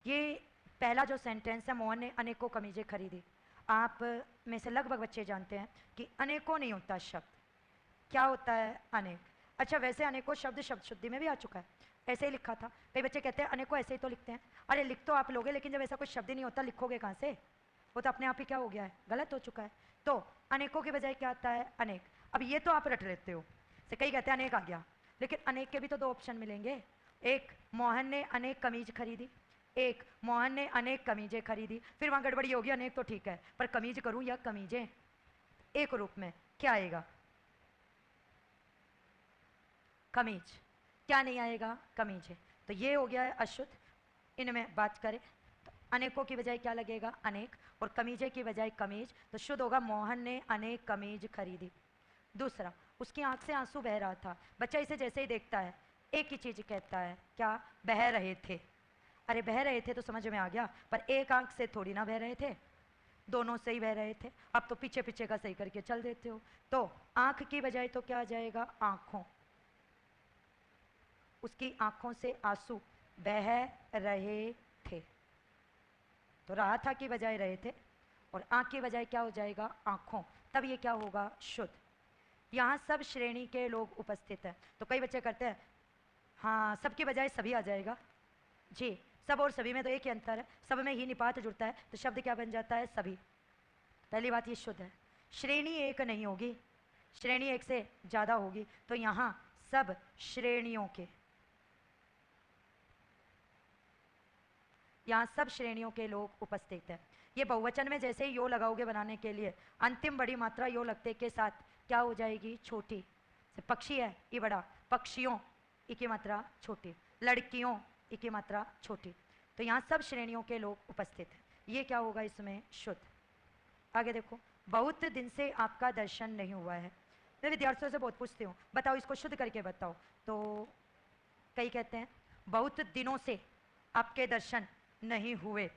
ये पहला जो सेंटेंस है, मोहन ने अनेकों कमीजें खरीदी। आप में से लगभग बच्चे जानते हैं कि अनेकों नहीं होता शब्द, क्या होता है? अनेक। अच्छा, वैसे अनेकों शब्द शब्द शुद्धि में भी आ चुका है, ऐसे ही लिखा था। कई बच्चे कहते हैं अनेकों ऐसे ही तो लिखते हैं। अरे लिख तो आप लोगे, लेकिन जब ऐसा कोई शब्द ही नहीं होता लिखोगे कहाँ से? वो तो अपने आप ही क्या हो गया है, गलत हो चुका है। तो अनेकों की बजाय क्या आता है? अनेक। अब ये तो आप रट लेते हो, से कई कहते हैं अनेक आ गया, लेकिन अनेक के भी तो दो ऑप्शन मिलेंगे। एक, मोहन ने अनेक कमीज खरीदी। एक, मोहन ने अनेक कमीजें खरीदी। फिर वहां गड़बड़ी होगी, अनेक तो ठीक है, पर कमीज करूं या कमीजें? एक रूप में क्या आएगा? कमीज। क्या नहीं आएगा? कमीज है। तो ये हो गया है अशुद्ध। इनमें बात करें तो अनेकों की बजाय क्या लगेगा? अनेक। और कमीजे की बजाय कमीज, तो शुद्ध होगा मोहन ने अनेक कमीज खरीदी। दूसरा, उसकी आंख से आंसू बह रहा था। बच्चा इसे जैसे ही देखता है एक ही चीज कहता है, क्या? बह रहे थे। अरे बह रहे थे तो समझ में आ गया, पर एक आंख से थोड़ी ना बह रहे थे, दोनों से ही बह रहे थे। अब तो पीछे पीछे का सही करके चल देते हो। तो आंख की बजाय तो क्या आ जाएगा? आंखों। उसकी आंखों से आंसू बह रहे थे, तो रहा था की बजाय रहे थे, और आंख की बजाय क्या हो जाएगा? आंखों। तब ये क्या होगा? शुद्ध। यहाँ सब श्रेणी के लोग उपस्थित हैं। तो कई बच्चे करते हैं हाँ सबकी बजाय सभी आ जाएगा। जी, सब और सभी में तो एक ही अंतर है, सब में ही निपात जुड़ता है, तो शब्द क्या बन जाता है? सभी। पहली बात ये शुद्ध है। श्रेणी एक नहीं होगी, श्रेणी एक से ज्यादा होगी। तो यहां सब श्रेणियों के, यहाँ सब श्रेणियों के लोग उपस्थित हैं। ये बहुवचन में जैसे ही यो लगाओगे बनाने के लिए, अंतिम बड़ी मात्रा यो लगते के साथ क्या हो जाएगी? छोटी। से पक्षी है ये बड़ा, पक्षियों ई की मात्रा छोटी, लड़कियों ई की मात्रा छोटी। तो यहाँ सब श्रेणियों के लोग उपस्थित हैं। ये क्या होगा इसमें? शुद्ध। आगे देखो, बहुत दिन से आपका दर्शन नहीं हुआ है। मैं विद्यार्थियों से बहुत पूछती हूँ, बताओ इसको शुद्ध करके बताओ। तो कई कहते हैं बहुत दिनों से आपके दर्शन नहीं हुए।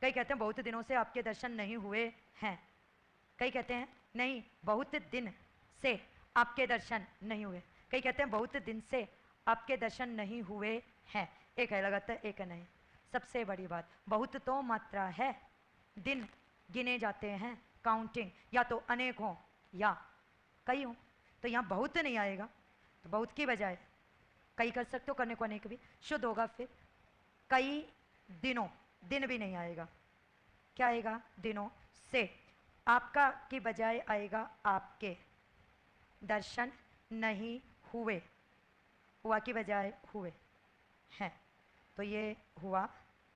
कई कहते हैं बहुत दिनों से आपके दर्शन नहीं हुए हैं। कई कहते हैं नहीं, बहुत दिन से आपके दर्शन नहीं हुए। कई कहते हैं बहुत दिन से आपके दर्शन नहीं हुए हैं। एक है लगातार, एक है नहीं। सबसे बड़ी बात, बहुत तो मात्रा है, दिन गिने जाते हैं, काउंटिंग, या तो अनेक हो या कई हो। तो यहाँ बहुत नहीं आएगा, तो बहुत की बजाय कई कर सकते हो, करने को अनेक भी शुद्ध होगा। फिर कई दिनों, दिन भी नहीं आएगा, क्या आएगा? दिनों से। आपका की बजाय आएगा आपके दर्शन नहीं हुए, हुआ की बजाय हुए हैं। तो ये हुआ